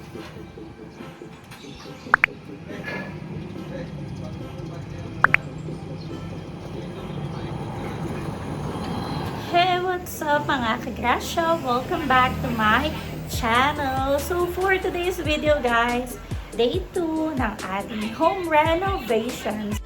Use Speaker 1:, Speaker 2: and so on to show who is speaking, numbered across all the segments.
Speaker 1: Hey, what's up mga kagrasya? Welcome back to my channel. So for today's video guys, day 2 ng ating home renovations.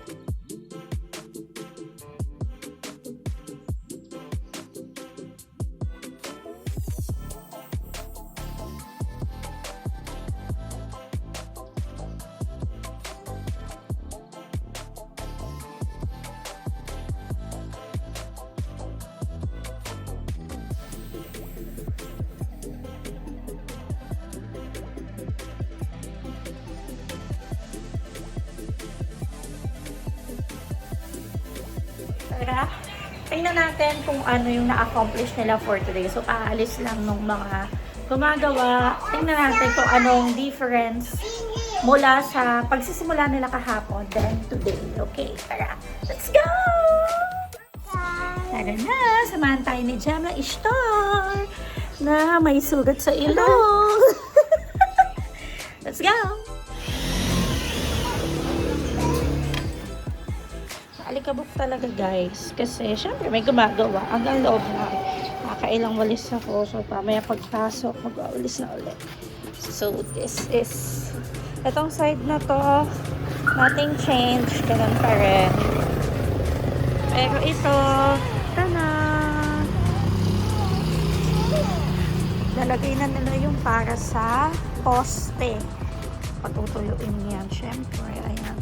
Speaker 1: Tara, tingnan natin kung ano yung na-accomplish nila for today. So, aalis lang nung mga gumagawa. Tingnan natin kung anong difference mula sa pagsisimula nila kahapon then today. Okay, tara. Let's go! Tara na, samahan tayo ni Gemma Ishtar na may sugat sa ilong. Let's go! Alikabok talaga guys kasi syempre may gumagawa hanggang loob na nakakailang walis ako, so pamaya pagpasok mag-walis na ulit. So this is itong side na to, nothing change, ganun pa rin, pero ito tana, lalagay na nila yung para sa poste, patutuluin yan syempre. Ayan,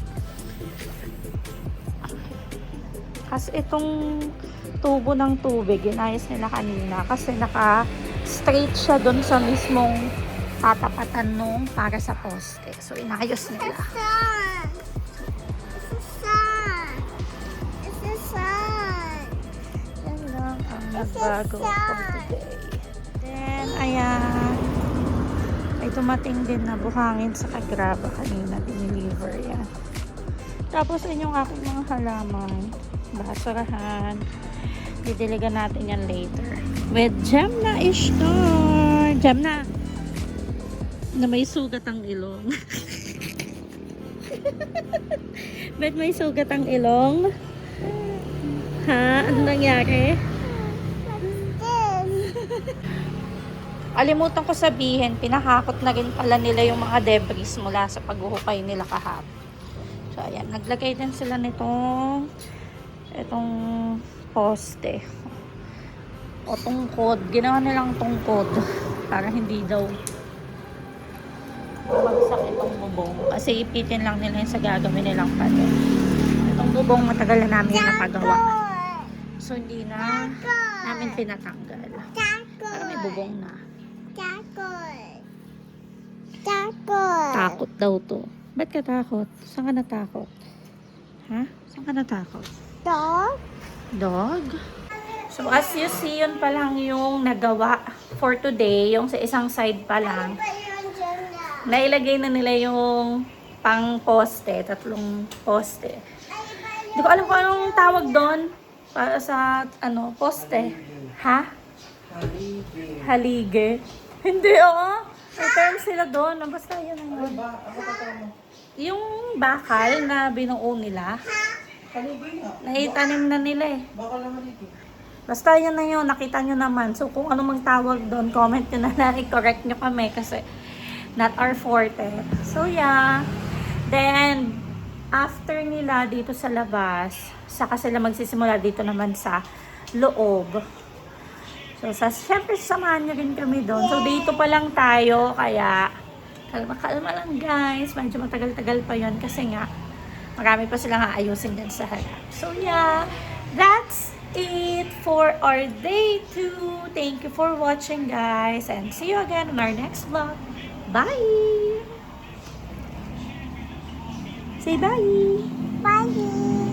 Speaker 1: kasi itong tubo ng tubig, inayos nila kanina kasi naka-straight siya dun sa mismong tatapatan nung para sa poste. So, inayos nila. Yan lang ang nagbago for today. Then, ayan. Ay, tumating din na buhangin sa kagraba kanina. Diniliver yan. Tapos, yun yung aking mga halaman. Basurahan. Didiligan natin yan later. With Gemma Ishtar. Gemma, na may sugat ang ilong. Ba't may sugat ang ilong? Ha? Ano nangyari? Alimutan ko sabihin, pinahakot na rin pala nila yung mga debris mula sa paghuhukay nila kahapon. So, ayan. Naglagay din sila nitong itong poste o tungkod, ginawa nilang tungkod para hindi daw bumagsak itong bubong kasi ipitin lang nila yung sa gagawin nilang pader. Itong bubong matagal na namin napagawa, so hindi na namin pinatanggal para may bubong na. Takot daw to. Ba't ka takot? Saan ka natakot? Ha? Saan ka natakot?
Speaker 2: Dog?
Speaker 1: Dog? So, as you see, yun pa lang yung nagawa for today. Yung sa isang side pa lang. Nailagay na nila yung pang poste. 3 poste. Hindi ko alam kung anong tawag doon para sa, poste. Ha? Halige. Hindi, oo. May term sila doon. Basta yun ang yun. Yung bakal na binuo nila. Naitanim na nila eh. Basta yun na yun, nakita nyo naman. So kung ano mang tawag doon, comment nyo na lang, i-correct nyo kami kasi not our forte. So yeah, then after nila dito sa labas, saka sila magsisimula dito naman sa loob. So syempre samahan nyo rin kami doon. So dito pa lang tayo, kaya kalma-kalma lang guys. Medyo matagal-tagal pa yun kasi nga marami pa silang aayusin din sa harap. So yeah, that's it for our day 2. Thank you for watching guys, and see you again on our next vlog. Bye! Say bye!
Speaker 2: Bye!